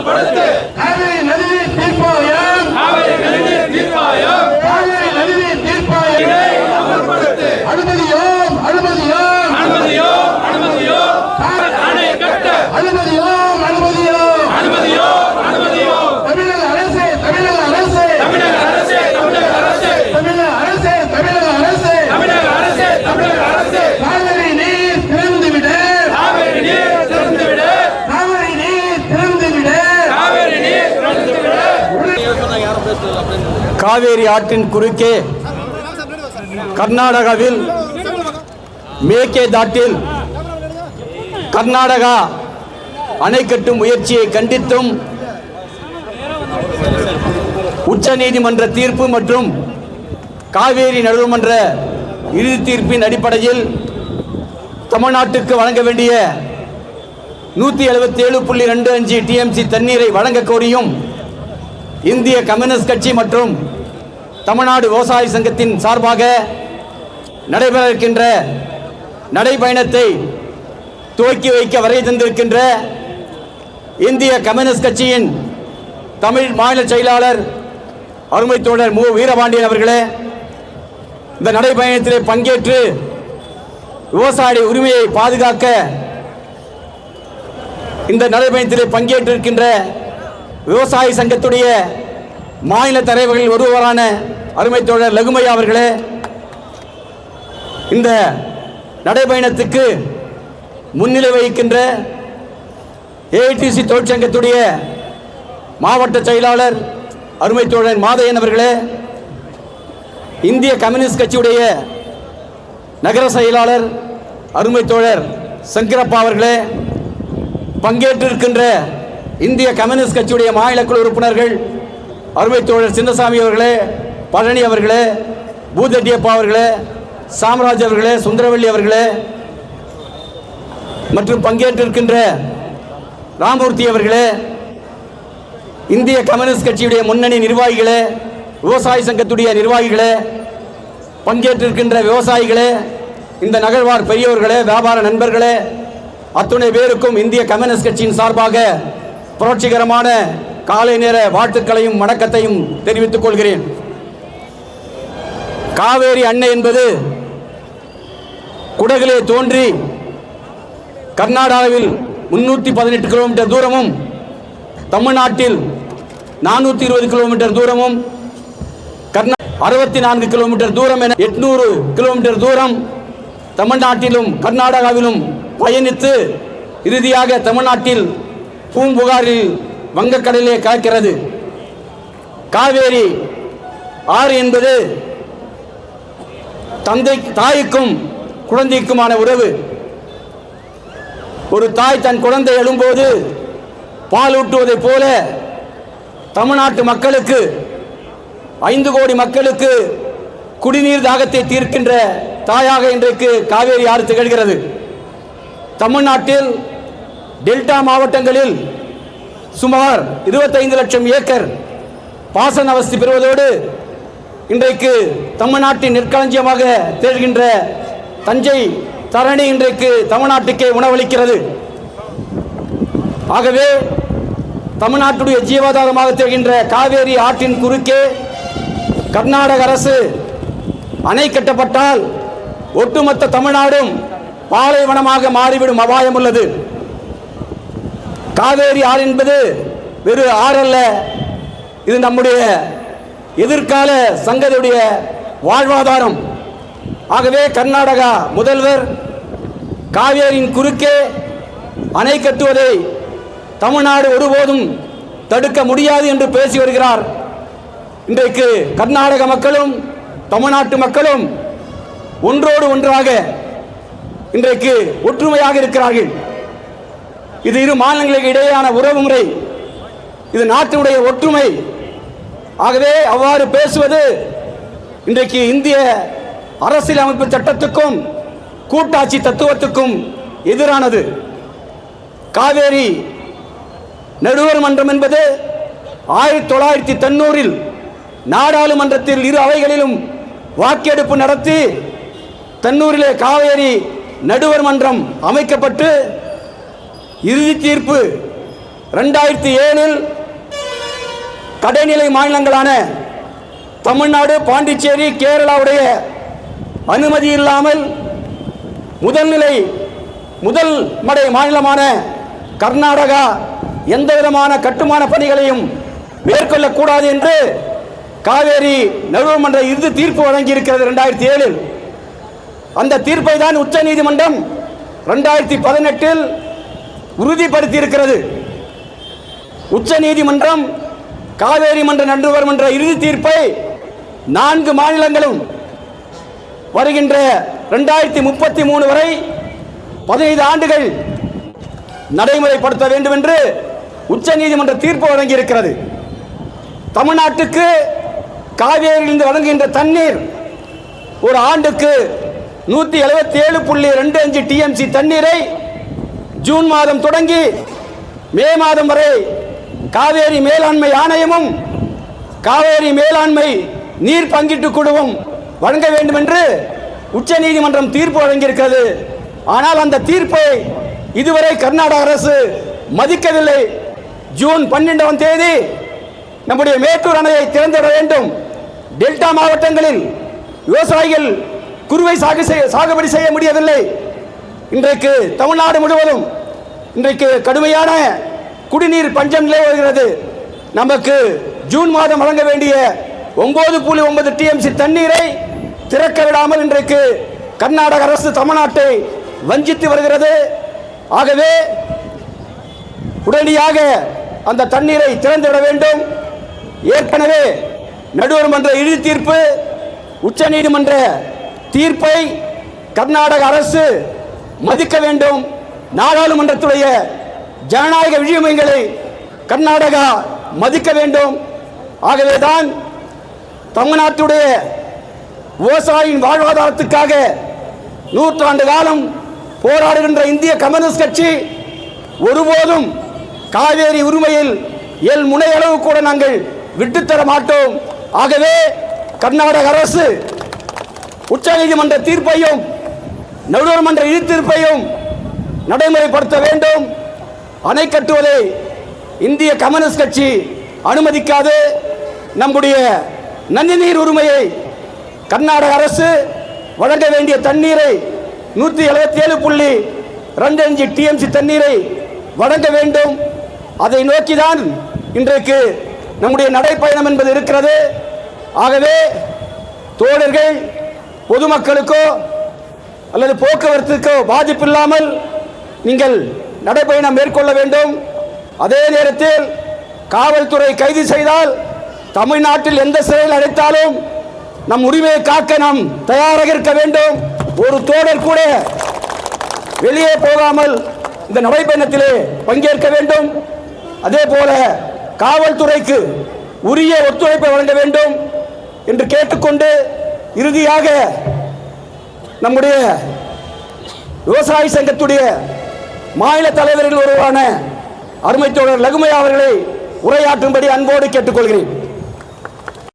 காவிரி நதிநீர் தீர்ப்பாயம் அனுமதியோம் தமிழக அரசே காவிரி நீர் திறந்துவிட காவேரி ஆற்றின் குறுக்கே கர்நாடகாவில் மேகேதாட்டில் கர்நாடகா அணை கட்டும் முயற்சியை கண்டித்தும் உச்ச நீதிமன்ற தீர்ப்பு மற்றும் காவேரி நடுவர்மன்ற இறுதி தீர்ப்பின் அடிப்படையில் தமிழ்நாட்டுக்கு வழங்க வேண்டிய 177.25 டிஎம்சி தண்ணீரை வழங்க கோரியும் இந்திய கம்யூனிஸ்ட் கட்சி மற்றும் தமிழ்நாடு விவசாய சங்கத்தின் சார்பாக நடைபெற இருக்கின்ற நடைபயணத்தை துவக்கி வைக்க வரை தந்திருக்கின்ற இந்திய கம்யூனிஸ்ட் கட்சியின் தமிழ் மாநில செயலாளர் அருமை தோழர் மு வீரபாண்டியன் அவர்களே, இந்த நடைபயணத்திலே பங்கேற்று விவசாய உரிமையை பாதுகாக்க இந்த நடைபயணத்திலே பங்கேற்றிருக்கின்ற விவசாய சங்கத்துடைய மாநில தலைவர்கள் ஒருவரான அருமை தோழர் லகுமையா அவர்களே, இந்த நடைபயணத்துக்கு முன்னிலை வகிக்கின்ற ஏஐடிசி தொழிற்சங்கத்துடைய மாவட்ட செயலாளர் அருமை தோழர் மாதையன் அவர்களே, இந்திய கம்யூனிஸ்ட் கட்சியுடைய நகர செயலாளர் அருமை தோழர் சங்கரப்பா அவர்களே, பங்கேற்றிருக்கின்ற இந்திய கம்யூனிஸ்ட் கட்சியுடைய மாநில குழு உறுப்பினர்கள் அருமை தோழர் சின்னசாமி அவர்களே, பழனி அவர்களே, பூதட்டியப்பா அவர்களே, சாம்ராஜ் அவர்களே, சுந்தரவள்ளி அவர்களே மற்றும் பங்கேற்றிருக்கின்ற ராமூர்த்தி அவர்களே, இந்திய கம்யூனிஸ்ட் கட்சியுடைய முன்னணி நிர்வாகிகளே, விவசாய சங்கத்துடைய நிர்வாகிகளே, பங்கேற்றிருக்கின்ற விவசாயிகளே, இந்த நகர்வார் பெரியோர்களே, வியாபார நண்பர்களே, அத்துணை பேருக்கும் இந்திய கம்யூனிஸ்ட் கட்சியின் சார்பாக புரட்சிகரமான காலை நேர வாழ்த்துக்களையும் வணக்கத்தையும் தெரிவித்துக் கொள்கிறேன். காவேரி அணை என்பது குடகிலே தோன்றி கர்நாடகாவில் 318 கிலோமீட்டர் தூரமும் தமிழ்நாட்டில் 420 கிலோமீட்டர் தூரமும் 64 கிலோமீட்டர் தூரம் என 800 கிலோமீட்டர் தூரம் தமிழ்நாட்டிலும் கர்நாடகாவிலும் பயணித்து இறுதியாக தமிழ்நாட்டில் பூம்புகாரில் வங்கக்கடலிலே கலக்கிறது. காவேரி ஆறு என்பது தாய்க்கும் குழந்தைக்குமான உறவு. ஒரு தாய் தன் குழந்தை எழும்போது பால் ஊட்டுவதைப் போல தமிழ்நாட்டு மக்களுக்கு 5 கோடி மக்களுக்கு குடிநீர் தாகத்தை தீர்க்கின்ற தாயாக இன்றைக்கு காவேரி ஆறு திகழ்கிறது. தமிழ்நாட்டில் டெல்டா மாவட்டங்களில் சுமார் 25 லட்சம் ஏக்கர் பாசன வசதி பெறுவதோடு இன்றைக்கு தமிழ்நாட்டின் நெற்களஞ்சியமாக திகழ்கின்ற தஞ்சை தரணி இன்றைக்கு தமிழ்நாட்டுக்கே உணவளிக்கிறது. ஆகவே தமிழ்நாட்டுடைய ஜீவாதாரமாக திகழ்கின்ற காவேரி ஆற்றின் குறுக்கே கர்நாடக அரசு அணை கட்டப்பட்டால் ஒட்டுமொத்த தமிழ்நாடும் பாலைவனமாக மாறிவிடும் அபாயம் உள்ளது. காவேரி ஆறு என்பது வெறு ஆறல்ல, இது நம்முடைய எதிர்கால சங்கதியுடைய வாழ்வாதாரம். ஆகவே கர்நாடகா முதல்வர் காவேரியின் குறுக்கே அணை கட்டுவதை தமிழ்நாடு ஒருபோதும் தடுக்க முடியாது என்று பேசி வருகிறார். இன்றைக்கு கர்நாடக மக்களும் தமிழ்நாட்டு மக்களும் ஒன்றோடு ஒன்றாக இன்றைக்கு ஒற்றுமையாக இருக்கிறார்கள். இது இரு மாநிலங்களுக்கு இடையேயான உறவு முறை, இது நாட்டினுடைய ஒற்றுமை. ஆகவே அவ்வாறு பேசுவது இன்றைக்கு இந்திய அரசியலமைப்பு சட்டத்துக்கும் கூட்டாட்சி தத்துவத்துக்கும் எதிரானது. காவேரி நடுவர் மன்றம் என்பது 1990 நாடாளுமன்றத்தில் இரு அவைகளிலும் வாக்கெடுப்பு நடத்தி தன்னூரிலே காவேரி நடுவர் மன்றம் அமைக்கப்பட்டு இறுதி தீர்ப்பு 2007 கடைநிலை மாநிலங்களான தமிழ்நாடு, பாண்டிச்சேரி, கேரளாவுடைய அனுமதி இல்லாமல் முதல் மடை மாநிலமான கர்நாடகா எந்த விதமான கட்டுமான பணிகளையும் மேற்கொள்ளக்கூடாது என்று காவேரி நடுவர்மன்ற இறுதி தீர்ப்பு வழங்கியிருக்கிறது 2007. அந்த தீர்ப்பை தான் உச்ச நீதிமன்றம் 2018 உறுதிப்படுத்தி இருக்கிறது. உச்ச நீதிமன்றம் காவேரி மன்ற நடுவர்மன்ற இறுதி தீர்ப்பை 4 மாநிலங்களும் வருகின்ற 2033 வரை 15 ஆண்டுகள் நடைமுறைப்படுத்த வேண்டும் என்று உச்ச நீதிமன்ற தீர்ப்பு வழங்கியிருக்கிறது. தமிழ்நாட்டுக்கு காவேரியிலிருந்து வழங்குகின்ற தண்ணீர் ஒரு ஆண்டுக்கு 177.25 டிஎம்சி தண்ணீரை ஜூன் மாதம் தொடங்கி மே மாதம் வரை காவேரி மேலாண்மை ஆணையமும் காவேரி மேலாண்மை நீர் பங்கீட்டு குழுவும் வழங்க வேண்டும் என்று உச்ச நீதிமன்றம் தீர்ப்பு வழங்கியிருக்கிறது. ஆனால் அந்த தீர்ப்பை இதுவரை கர்நாடக அரசு மதிக்கவில்லை. ஜூன் 12ஆம் தேதி நம்முடைய மேட்டூர் அணையை திறந்துவிட வேண்டும். டெல்டா மாவட்டங்களில் விவசாயிகள் குறுவை சாகுபடி செய்ய முடியவில்லை. இன்றைக்கு தமிழ்நாடு முழுவதும் இன்றைக்கு கடுமையான குடிநீர் பஞ்சம் நிலை வருகிறது. நமக்கு ஜூன் மாதம் வழங்க வேண்டிய 9.9 டிஎம்சி தண்ணீரை திறக்க விடாமல் இன்றைக்கு கர்நாடக அரசு தமிழ்நாட்டை வஞ்சித்து வருகிறது. ஆகவே உடனடியாக அந்த தண்ணீரை திறந்துவிட வேண்டும். ஏற்கனவே நடுவர் மன்ற இறுதி தீர்ப்பு, உச்ச நீதிமன்ற தீர்ப்பை கர்நாடக அரசு மதிக்க வேண்டும். நாடாளுமன்றத்துடைய ஜனநாயக விழுமியங்களை கர்நாடகா மதிக்க வேண்டும். ஆகவேதான் தமிழ்நாட்டுடைய விவசாயியின் வாழ்வாதாரத்துக்காக 100 ஆண்டு காலம் போராடுகின்ற இந்திய கம்யூனிஸ்ட் கட்சி ஒருபோதும் காவேரி உரிமையில் எல் முனையளவு கூட நாங்கள் விட்டுத்தர மாட்டோம். ஆகவே கர்நாடக அரசு உச்ச நீதிமன்ற தீர்ப்பையும் நடுவர் மன்ற இறுதி தீர்ப்பையும் நடைமுறைப்படுத்த வேண்டும். அணை கட்டுவதை இந்திய கம்யூனிஸ்ட் கட்சி அனுமதிக்காது. நம்முடைய நதிநீர் உரிமையை கர்நாடக அரசு வழங்க வேண்டிய தண்ணீரை 177.25 டிஎம்சி தண்ணீரை வழங்க வேண்டும். அதை நோக்கிதான் இன்றைக்கு நம்முடைய நடைப்பயணம் என்பது இருக்கிறது. ஆகவே தோழர்கள் பொதுமக்களுக்கோ அல்லது போக்குவரத்துக்கோ பாதிப்பில்லாமல் நீங்கள் நடைப்பயணம் மேற்கொள்ள வேண்டும். அதே நேரத்தில் காவல்துறை கைது செய்தால் தமிழ்நாட்டில் எந்த சிறையில் அடைத்தாலும் நம் உரிமையை காக்க நாம் தயாராக இருக்க வேண்டும். ஒரு தோழர் கூட வெளியே போகாமல் இந்த நடைப்பயணத்திலே பங்கேற்க வேண்டும். அதே போல காவல்துறைக்கு உரிய ஒத்துழைப்பை வழங்க வேண்டும் என்று கேட்டுக்கொண்டு இறுதியாக நம்முடைய விவசாய சங்கத்துடைய மாநில தலைவர்கள் ஒருவரான அருமை தோழர் லகுமையா அவர்களை உரையாற்றும்படி அன்போடு கேட்டுக்கொள்கிறேன்.